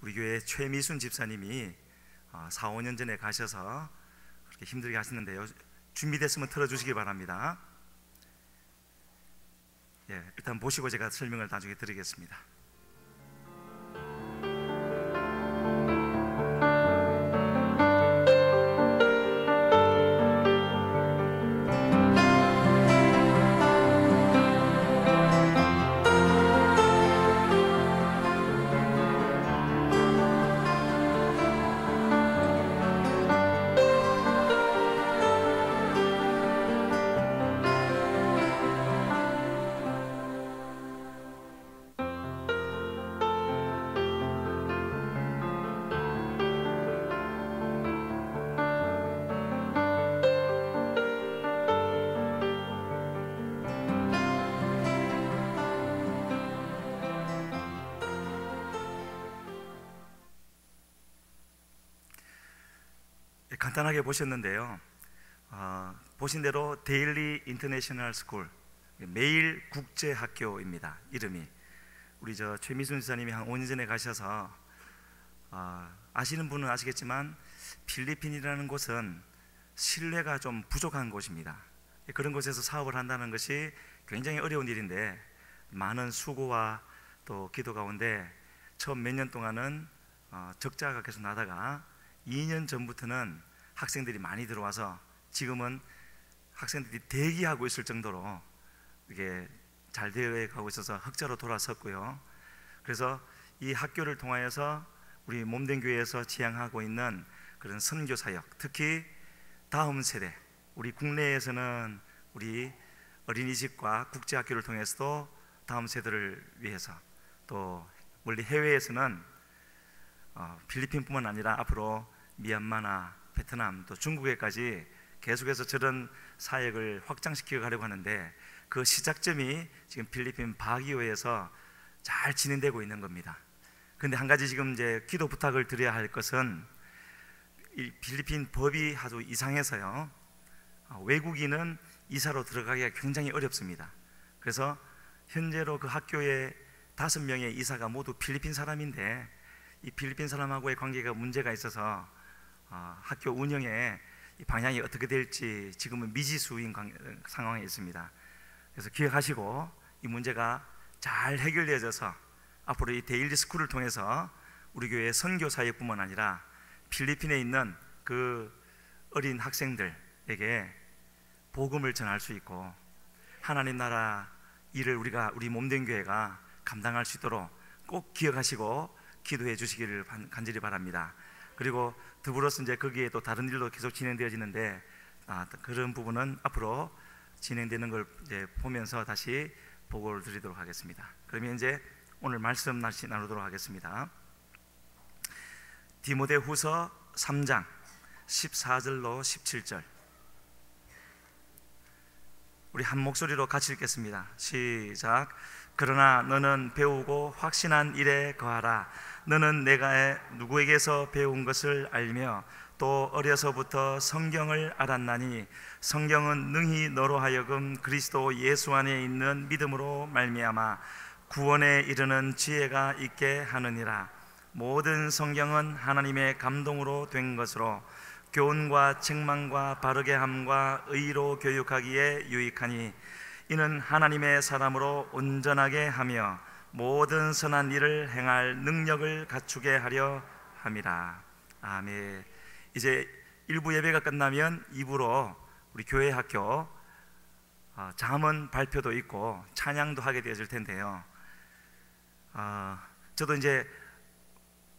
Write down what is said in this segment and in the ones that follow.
우리 교회 최미순 집사님이 4, 5년 전에 가셔서 그렇게 힘들게 하시는데요. 준비됐으면 틀어주시기 바랍니다. 예, 일단 보시고 제가 설명을 나중에 드리겠습니다. 간단하게 보셨는데요. 보신 대로 데일리 인터내셔널 스쿨, 매일 국제 학교입니다. 이름이 우리 최미순 지사님이 한 5년 전에 가셔서 아시는 분은 아시겠지만 필리핀이라는 곳은 신뢰가 좀 부족한 곳입니다. 그런 곳에서 사업을 한다는 것이 굉장히 어려운 일인데 많은 수고와 또 기도 가운데 처음 몇 년 동안은 적자가 계속 나다가 2년 전부터는 학생들이 많이 들어와서 지금은 학생들이 대기하고 있을 정도로 이게 잘 되어 가고 있어서 흑자로 돌아섰고요. 그래서 이 학교를 통하여서 우리 몸된 교회에서 지향하고 있는 그런 선교 사역, 특히 다음 세대, 우리 국내에서는 우리 어린이집과 국제학교를 통해서도 다음 세대를 위해서, 또 멀리 해외에서는 필리핀뿐만 아니라 앞으로 미얀마나 베트남 또 중국에까지 계속해서 저런 사역을 확장시켜 가려고 하는데 그 시작점이 지금 필리핀 바기오에서 잘 진행되고 있는 겁니다. 그런데 한 가지 지금 이제 기도 부탁을 드려야 할 것은 이 필리핀 법이 아주 이상해서요, 외국인은 이사로 들어가기가 굉장히 어렵습니다. 그래서 현재로 그 학교에 5명의 이사가 모두 필리핀 사람인데 이 필리핀 사람하고의 관계가 문제가 있어서 학교 운영에 이 방향이 어떻게 될지 지금은 미지수인 상황에 있습니다. 그래서 기억하시고 이 문제가 잘 해결되어져서 앞으로 이 데일리 스쿨을 통해서 우리 교회 선교 사역뿐만 아니라 필리핀에 있는 그 어린 학생들에게 복음을 전할 수 있고 하나님 나라 일을 우리 몸된 교회가 감당할 수 있도록 꼭 기억하시고 기도해 주시기를 간절히 바랍니다. 그리고 더불어서 이제 거기에 또 다른 일도 계속 진행되어지는데 그런 부분은 앞으로 진행되는 걸 이제 보면서 다시 보고를 드리도록 하겠습니다. 그러면 이제 오늘 말씀 나누도록 하겠습니다. 디모데후서 3장 14절로 17절 우리 한 목소리로 같이 읽겠습니다. 시작. 그러나 너는 배우고 확신한 일에 거하라. 너는 내가 누구에게서 배운 것을 알며 또 어려서부터 성경을 알았나니 성경은 능히 너로 하여금 그리스도 예수 안에 있는 믿음으로 말미암아 구원에 이르는 지혜가 있게 하느니라. 모든 성경은 하나님의 감동으로 된 것으로 교훈과 책망과 바르게 함과 의로 교육하기에 유익하니 이는 하나님의 사람으로 온전하게 하며 모든 선한 일을 행할 능력을 갖추게 하려 함이라. 아멘. 이제 1부 예배가 끝나면 2부로 우리 교회 학교 잠언 발표도 있고 찬양도 하게 되어질 텐데요. 저도 이제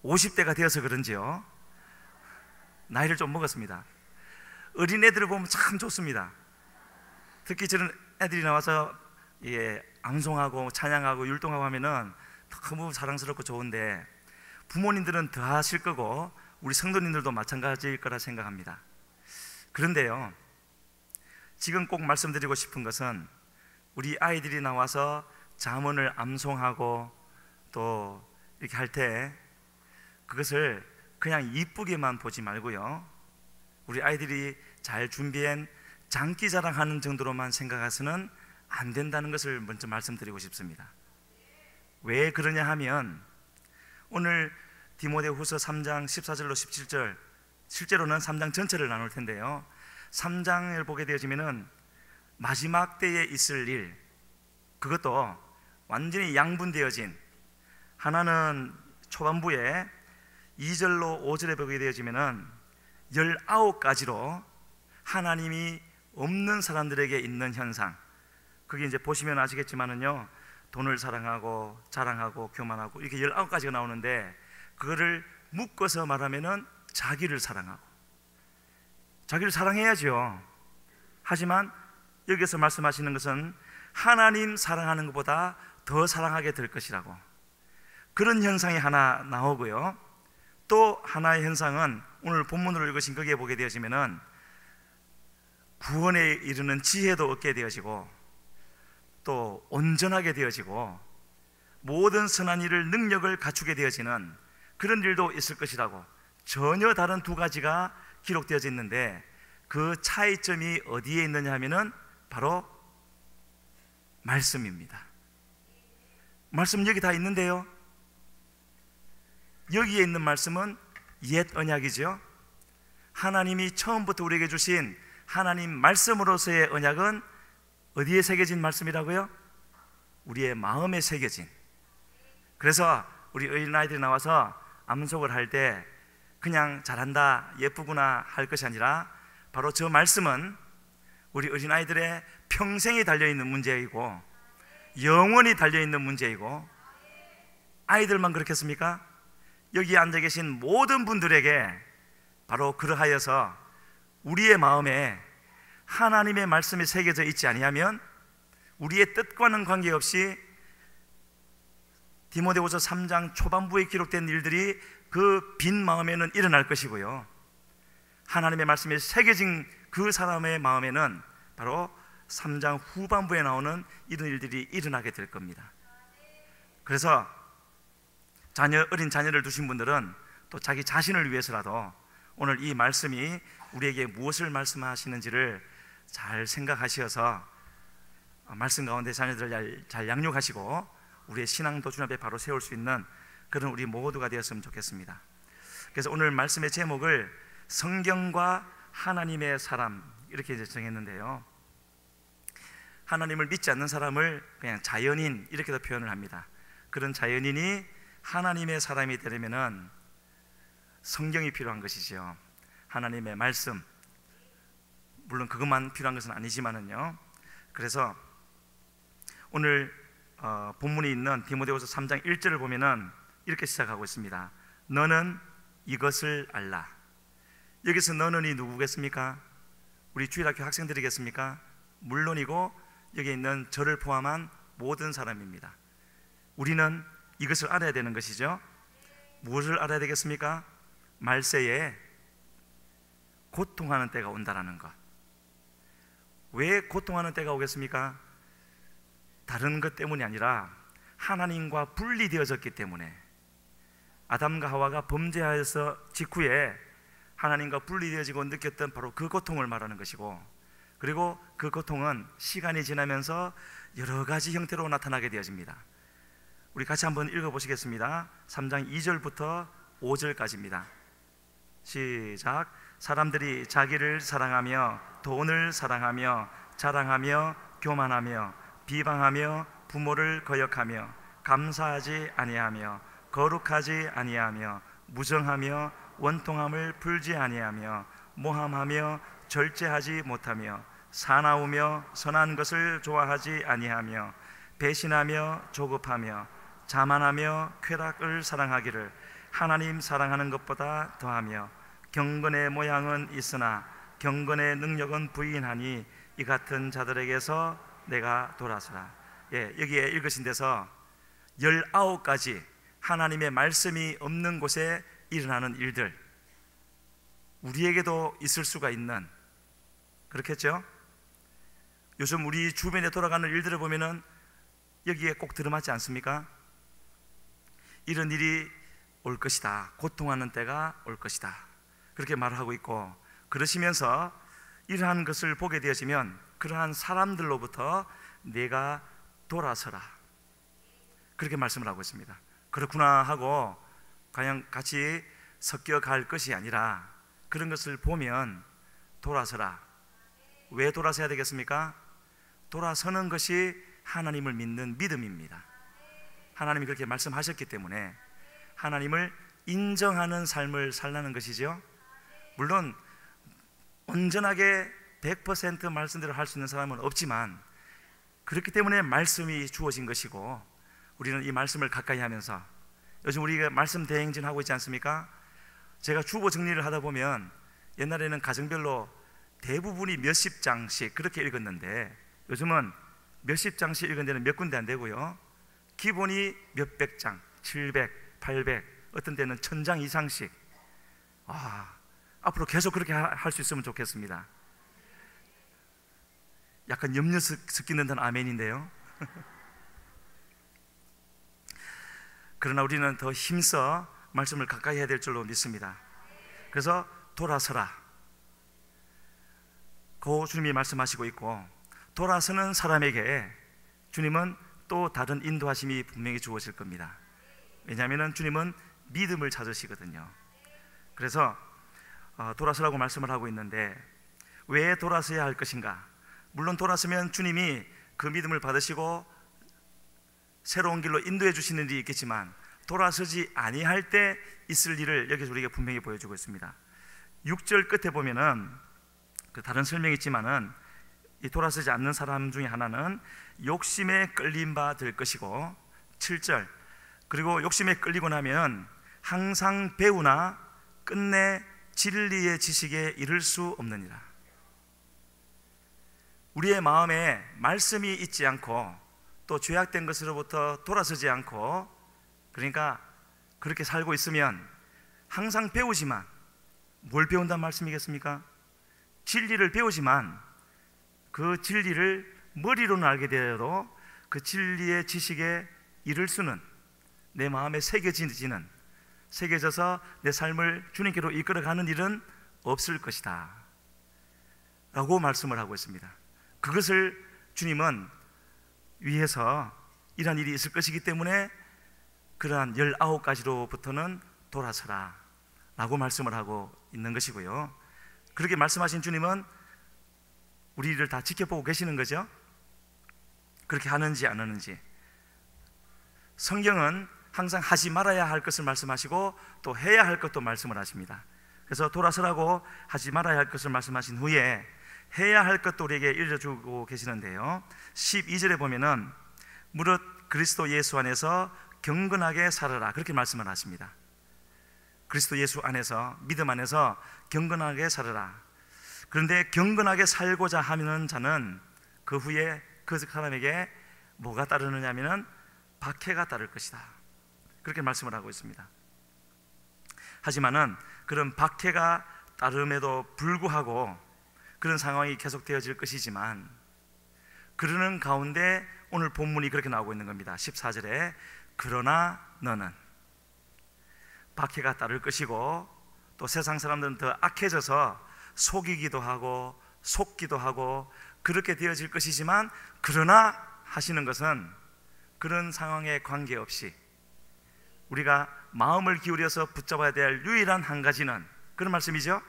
50대가 되어서 그런지요, 나이를 좀 먹었습니다. 어린애들을 보면 참 좋습니다. 특히 저런 애들이 나와서 앙송하고 찬양하고 율동하고 하면은 너무 사랑스럽고 좋은데 부모님들은 더 하실 거고 우리 성도님들도 마찬가지일 거라 생각합니다. 그런데요, 지금 꼭 말씀드리고 싶은 것은 우리 아이들이 나와서 잠언을 암송하고 또 이렇게 할 때 그것을 그냥 이쁘게만 보지 말고요, 우리 아이들이 잘 준비한 장기자랑하는 정도로만 생각해서는 안 된다는 것을 먼저 말씀드리고 싶습니다. 왜 그러냐 하면 오늘 디모데후서 3장 14절로 17절, 실제로는 3장 전체를 나눌 텐데요, 3장을 보게 되어지면은 마지막 때에 있을 일, 그것도 완전히 양분되어진, 하나는 초반부에 2절로 5절에 보게 되어지면은 19가지로 하나님이 없는 사람들에게 있는 현상, 그게 이제 보시면 아시겠지만은요, 돈을 사랑하고 자랑하고 교만하고 이렇게 19가지가 나오는데, 그거를 묶어서 말하면은 자기를 사랑하고, 자기를 사랑해야죠. 하지만 여기서 말씀하시는 것은 하나님 사랑하는 것보다 더 사랑하게 될 것이라고, 그런 현상이 하나 나오고요, 또 하나의 현상은 오늘 본문으로 읽으신 거기에 보게 되어지면은 구원에 이르는 지혜도 얻게 되어지고, 또 온전하게 되어지고, 모든 선한 일을 능력을 갖추게 되어지는 그런 일도 있을 것이라고, 전혀 다른 두 가지가 기록되어져 있는데, 그 차이점이 어디에 있느냐 하면은 바로 말씀입니다. 말씀 여기 다 있는데요, 여기에 있는 말씀은 옛 언약이죠. 하나님이 처음부터 우리에게 주신 하나님 말씀으로서의 언약은 어디에 새겨진 말씀이라고요? 우리의 마음에 새겨진. 그래서 우리 어린아이들이 나와서 암송을 할 때 그냥 잘한다, 예쁘구나 할 것이 아니라, 바로 저 말씀은 우리 어린아이들의 평생이 달려있는 문제이고, 영원히 달려있는 문제이고, 아이들만 그렇겠습니까? 여기 앉아 계신 모든 분들에게 바로 그러하여서 우리의 마음에 하나님의 말씀이 새겨져 있지 아니하면, 우리의 뜻과는 관계없이 디모데후서 3장 초반부에 기록된 일들이 그 빈 마음에는 일어날 것이고요, 하나님의 말씀이 새겨진 그 사람의 마음에는 바로 3장 후반부에 나오는 이런 일들이 일어나게 될 겁니다. 그래서 어린 자녀를 두신 분들은 또 자기 자신을 위해서라도 오늘 이 말씀이 우리에게 무엇을 말씀하시는지를 잘 생각하셔서 말씀 가운데 자녀들을 잘 양육하시고 우리의 신앙 도준 앞에 바로 세울 수 있는 그런 우리 모두가 되었으면 좋겠습니다. 그래서 오늘 말씀의 제목을 성경과 하나님의 사람, 이렇게 이제 정했는데요, 하나님을 믿지 않는 사람을 그냥 자연인 이렇게도 표현을 합니다. 그런 자연인이 하나님의 사람이 되려면은 성경이 필요한 것이죠. 하나님의 말씀, 물론 그것만 필요한 것은 아니지만은요. 그래서 오늘 본문이 있는 디모데후서 3장 1절을 보면은 이렇게 시작하고 있습니다. 너는 이것을 알라. 여기서 너는이 누구겠습니까? 우리 주일학교 학생들이겠습니까? 물론이고 여기 있는 저를 포함한 모든 사람입니다. 우리는 이것을 알아야 되는 것이죠. 무엇을 알아야 되겠습니까? 말세에 고통하는 때가 온다라는 것. 왜 고통하는 때가 오겠습니까? 다른 것 때문이 아니라 하나님과 분리되어졌기 때문에, 아담과 하와가 범죄하여서 직후에 하나님과 분리되어지고 느꼈던 바로 그 고통을 말하는 것이고, 그리고 그 고통은 시간이 지나면서 여러 가지 형태로 나타나게 되어집니다. 우리 같이 한번 읽어보시겠습니다. 3장 2절부터 5절까지입니다. 시작. 사람들이 자기를 사랑하며 돈을 사랑하며 자랑하며 교만하며 비방하며 부모를 거역하며 감사하지 아니하며 거룩하지 아니하며 무정하며 원통함을 풀지 아니하며 모함하며 절제하지 못하며 사나우며 선한 것을 좋아하지 아니하며 배신하며 조급하며 자만하며 쾌락을 사랑하기를 하나님 사랑하는 것보다 더하며 경건의 모양은 있으나 경건의 능력은 부인하니 이 같은 자들에게서 내가 돌아서라. 여기에 읽으신 데서 19가지 하나님의 말씀이 없는 곳에 일어나는 일들, 우리에게도 있을 수가 있는, 그렇겠죠? 요즘 우리 주변에 돌아가는 일들을 보면은 여기에 꼭 들어맞지 않습니까? 이런 일이 올 것이다, 고통하는 때가 올 것이다, 그렇게 말하고 있고, 그러시면서 이러한 것을 보게 되어지면 그러한 사람들로부터 내가 돌아서라, 그렇게 말씀을 하고 있습니다. 그렇구나 하고 그냥 같이 섞여 갈 것이 아니라 그런 것을 보면 돌아서라. 왜 돌아서야 되겠습니까? 돌아서는 것이 하나님을 믿는 믿음입니다. 하나님이 그렇게 말씀하셨기 때문에 하나님을 인정하는 삶을 살라는 것이죠. 물론 온전하게 100% 말씀대로 할 수 있는 사람은 없지만 그렇기 때문에 말씀이 주어진 것이고 우리는 이 말씀을 가까이 하면서 요즘 우리가 말씀 대행진 하고 있지 않습니까? 제가 주보 정리를 하다 보면 옛날에는 가정별로 대부분이 몇십 장씩 그렇게 읽었는데 요즘은 몇십 장씩 읽은 데는 몇 군데 안 되고요, 기본이 몇백 장, 700, 800, 어떤 때는 1000장 이상씩. 앞으로 계속 그렇게 할 수 있으면 좋겠습니다. 약간 염려 섞이는 듯한 아멘인데요. 그러나 우리는 더 힘써 말씀을 가까이 해야 될 줄로 믿습니다. 그래서 돌아서라, 그 주님이 말씀하시고 있고, 돌아서는 사람에게 주님은 또 다른 인도하심이 분명히 주어질 겁니다. 왜냐하면 주님은 믿음을 찾으시거든요. 그래서 돌아서라고 말씀을 하고 있는데 왜 돌아서야 할 것인가? 물론 돌아서면 주님이 그 믿음을 받으시고 새로운 길로 인도해 주시는 일이 있겠지만 돌아서지 아니할 때 있을 일을 여기서 우리에게 분명히 보여주고 있습니다. 6절 끝에 보면은 그 다른 설명이 있지만은 이 돌아서지 않는 사람 중에 하나는 욕심에 끌린 바 될 것이고, 7절 그리고 욕심에 끌리고 나면 항상 배우나 끝내 진리의 지식에 이를 수 없느니라. 우리의 마음에 말씀이 있지 않고 또 죄악된 것으로부터 돌아서지 않고, 그러니까 그렇게 살고 있으면 항상 배우지만, 뭘 배운다는 말씀이겠습니까? 진리를 배우지만 그 진리를 머리로는 알게 되어도 그 진리의 지식에 이를 수는, 내 마음에 새겨져서 내 삶을 주님께로 이끌어가는 일은 없을 것이다 라고 말씀을 하고 있습니다. 그것을 주님은 위해서 이러한 일이 있을 것이기 때문에 그러한 19가지로부터는 돌아서라 라고 말씀을 하고 있는 것이고요. 그렇게 말씀하신 주님은 우리를 다 지켜보고 계시는 거죠. 그렇게 하는지 안 하는지. 성경은 항상 하지 말아야 할 것을 말씀하시고 또 해야 할 것도 말씀을 하십니다. 그래서 돌아서라고 하지 말아야 할 것을 말씀하신 후에 해야 할 것도 우리에게 일러주고 계시는데요, 12절에 보면은 무릇 그리스도 예수 안에서 경건하게 살아라, 그렇게 말씀을 하십니다. 그리스도 예수 안에서, 믿음 안에서 경건하게 살아라. 그런데 경건하게 살고자 하는 자는 그 후에 그 사람에게 뭐가 따르느냐 하면은 박해가 따를 것이다, 그렇게 말씀을 하고 있습니다. 하지만은 그런 박해가 따름에도 불구하고 그런 상황이 계속되어질 것이지만, 그러는 가운데 오늘 본문이 그렇게 나오고 있는 겁니다. 14절에 그러나 너는, 박해가 따를 것이고 또 세상 사람들은 더 악해져서 속이기도 하고 속기도 하고 그렇게 되어질 것이지만, 그러나 하시는 것은 그런 상황에 관계없이 우리가 마음을 기울여서 붙잡아야 될 유일한 한 가지는, 그런 말씀이죠.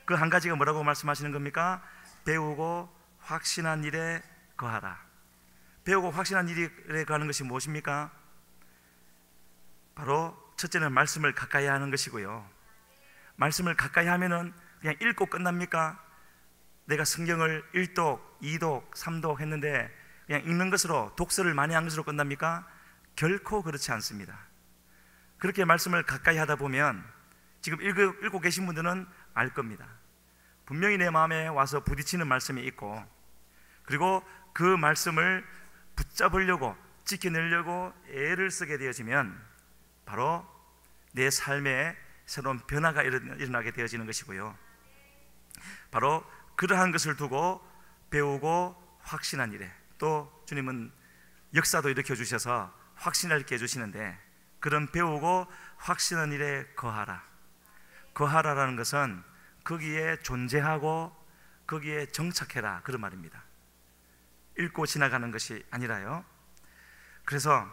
그 한 가지가 뭐라고 말씀하시는 겁니까? 배우고 확신한 일에 거하라. 배우고 확신한 일에 거하는 것이 무엇입니까? 바로 첫째는 말씀을 가까이 하는 것이고요. 말씀을 가까이 하면은 그냥 읽고 끝납니까? 내가 성경을 1독, 2독, 3독 했는데 그냥 읽는 것으로, 독서를 많이 한 것으로 끝납니까? 결코 그렇지 않습니다. 그렇게 말씀을 가까이 하다 보면 지금 읽고 계신 분들은 알 겁니다. 분명히 내 마음에 와서 부딪히는 말씀이 있고, 그리고 그 말씀을 붙잡으려고 지켜내려고 애를 쓰게 되어지면 바로 내 삶에 새로운 변화가 일어나게 되어지는 것이고요. 바로 그러한 것을 두고 배우고 확신한 일에, 또 주님은 역사도 일으켜 주셔서 확신을 있게 해주시는데, 그런 배우고 확신한 일에 거하라. 거하라라는 것은 거기에 존재하고 거기에 정착해라, 그런 말입니다. 읽고 지나가는 것이 아니라요. 그래서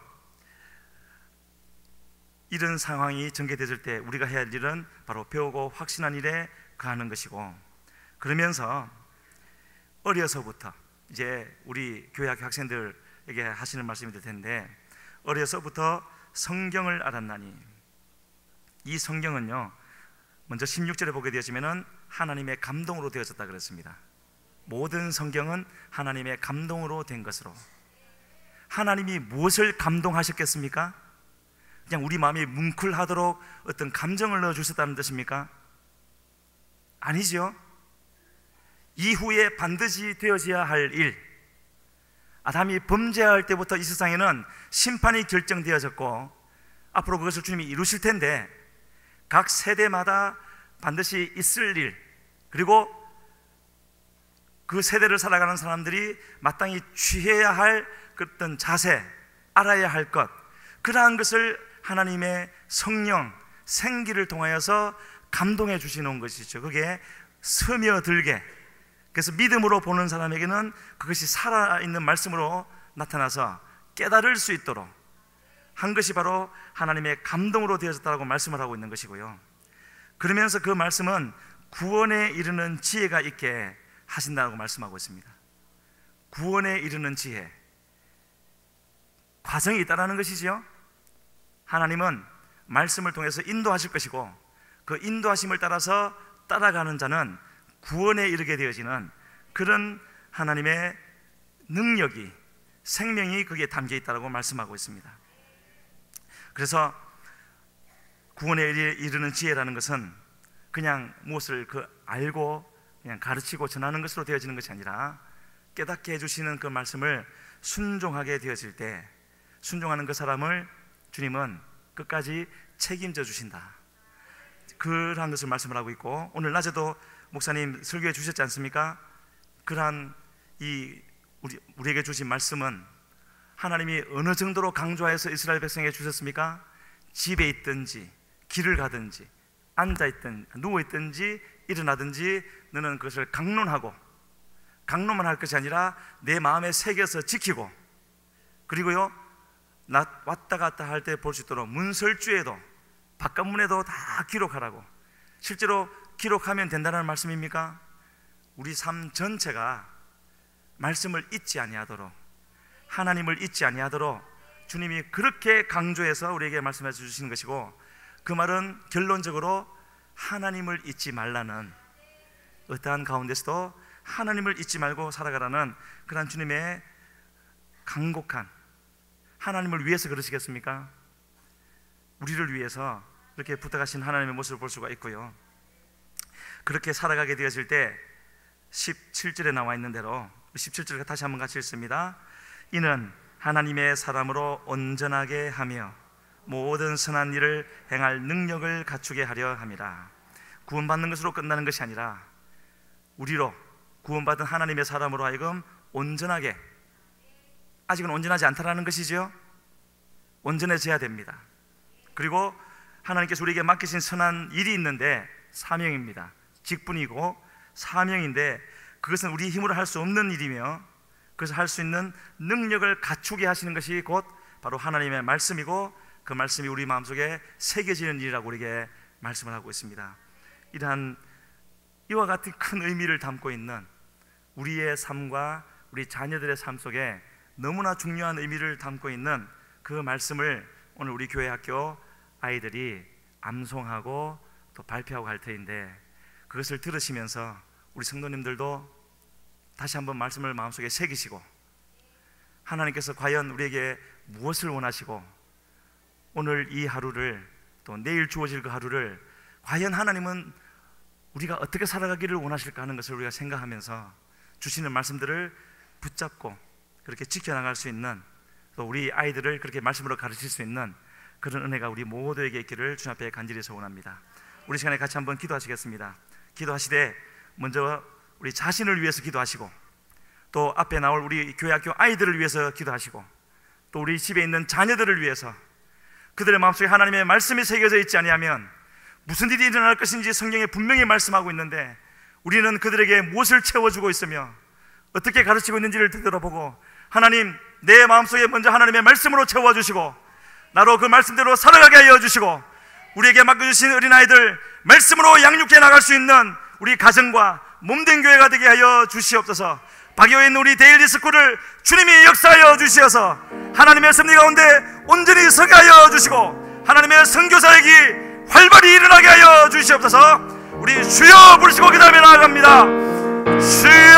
이런 상황이 전개되질 때 우리가 해야 할 일은 바로 배우고 확신한 일에 거하는 것이고, 그러면서 어려서부터, 이제 우리 교회학교 학생들에게 하시는 말씀이 될 텐데, 어려서부터 성경을 알았나니, 이 성경은요, 먼저 16절에 보게 되어지면은 하나님의 감동으로 되어졌다 그랬습니다. 모든 성경은 하나님의 감동으로 된 것으로. 하나님이 무엇을 감동하셨겠습니까? 그냥 우리 마음이 뭉클하도록 어떤 감정을 넣어주셨다는 뜻입니까? 아니죠. 이후에 반드시 되어져야 할 일, 아담이 범죄할 때부터 이 세상에는 심판이 결정되어졌고 앞으로 그것을 주님이 이루실 텐데, 각 세대마다 반드시 있을 일, 그리고 그 세대를 살아가는 사람들이 마땅히 취해야 할 어떤 자세, 알아야 할 것, 그러한 것을 하나님의 성령, 생기를 통하여서 감동해 주시는 것이죠. 그게 스며들게, 그래서 믿음으로 보는 사람에게는 그것이 살아있는 말씀으로 나타나서 깨달을 수 있도록 한 것이 바로 하나님의 감동으로 되어졌다고 말씀을 하고 있는 것이고요. 그러면서 그 말씀은 구원에 이르는 지혜가 있게 하신다고 말씀하고 있습니다. 구원에 이르는 지혜, 과정이 있다라는 것이지요. 하나님은 말씀을 통해서 인도하실 것이고, 그 인도하심을 따라서 따라가는 자는 구원에 이르게 되어지는 그런 하나님의 능력이, 생명이 거기에 담겨 있다고 말씀하고 있습니다. 그래서 구원에 이르는 지혜라는 것은 그냥 무엇을 알고 그냥 가르치고 전하는 것으로 되어지는 것이 아니라, 깨닫게 해주시는 그 말씀을 순종하게 되어질 때 순종하는 그 사람을 주님은 끝까지 책임져 주신다, 그러한 것을 말씀을 하고 있고, 오늘 낮에도 목사님 설교해 주셨지 않습니까? 그러한 우리에게 주신 말씀은 하나님이 어느 정도로 강조해서 이스라엘 백성에게 주셨습니까? 집에 있든지 길을 가든지 앉아있든 누워있든지 일어나든지 너는 그것을 강론만 할 것이 아니라 내 마음에 새겨서 지키고, 그리고요 왔다 갔다 할 때 볼 수 있도록 문설주에도 바깥문에도 다 기록하라고. 실제로 기록하면 된다는 말씀입니까? 우리 삶 전체가 말씀을 잊지 아니하도록, 하나님을 잊지 아니하도록 주님이 그렇게 강조해서 우리에게 말씀해 주시는 것이고, 그 말은 결론적으로 하나님을 잊지 말라는, 어떠한 가운데서도 하나님을 잊지 말고 살아가라는 그런 주님의 간곡한, 하나님을 위해서 그러시겠습니까? 우리를 위해서 이렇게 부탁하신 하나님의 모습을 볼 수가 있고요. 그렇게 살아가게 되어질 때 17절에 나와 있는 대로 17절 다시 한번 같이 읽습니다. 이는 하나님의 사람으로 온전하게 하며 모든 선한 일을 행할 능력을 갖추게 하려 함이라. 구원받는 것으로 끝나는 것이 아니라 우리로 구원받은 하나님의 사람으로 하여금 온전하게, 아직은 온전하지 않다라는 것이죠. 온전해져야 됩니다. 그리고 하나님께서 우리에게 맡기신 선한 일이 있는데, 사명입니다. 직분이고 사명인데, 그것은 우리 힘으로 할 수 없는 일이며, 그것을 할 수 있는 능력을 갖추게 하시는 것이 곧 바로 하나님의 말씀이고, 그 말씀이 우리 마음속에 새겨지는 일이라고 우리에게 말씀을 하고 있습니다. 이러한 이와 같은 큰 의미를 담고 있는 우리의 삶과 우리 자녀들의 삶 속에 너무나 중요한 의미를 담고 있는 그 말씀을 오늘 우리 교회 학교 아이들이 암송하고 또 발표하고 할 터인데, 그것을 들으시면서 우리 성도님들도 다시 한번 말씀을 마음속에 새기시고, 하나님께서 과연 우리에게 무엇을 원하시고, 오늘 이 하루를, 또 내일 주어질 그 하루를 과연 하나님은 우리가 어떻게 살아가기를 원하실까 하는 것을 우리가 생각하면서 주시는 말씀들을 붙잡고 그렇게 지켜나갈 수 있는, 또 우리 아이들을 그렇게 말씀으로 가르칠 수 있는 그런 은혜가 우리 모두에게 있기를 주님 앞에 간절히 소원합니다. 우리 시간에 같이 한번 기도하시겠습니다. 기도하시되 먼저 우리 자신을 위해서 기도하시고, 또 앞에 나올 우리 교회 학교 아이들을 위해서 기도하시고, 또 우리 집에 있는 자녀들을 위해서, 그들의 마음속에 하나님의 말씀이 새겨져 있지 아니하면 무슨 일이 일어날 것인지 성경에 분명히 말씀하고 있는데, 우리는 그들에게 무엇을 채워주고 있으며 어떻게 가르치고 있는지를 되돌아보고, 하나님 내 마음속에 먼저 하나님의 말씀으로 채워주시고, 나로 그 말씀대로 살아가게 하여 주시고, 우리에게 맡겨주신 어린아이들 말씀으로 양육해 나갈 수 있는 우리 가정과 몸된 교회가 되게 하여 주시옵소서. 박교에 있는 우리 데일리 스쿨을 주님이 역사하여 주시어서 하나님의 섭리 가운데 온전히 서게 하여 주시고, 하나님의 선교사역이 활발히 일어나게 하여 주시옵소서. 우리 주여 부르시고 그 다음에 나아갑니다. 주여.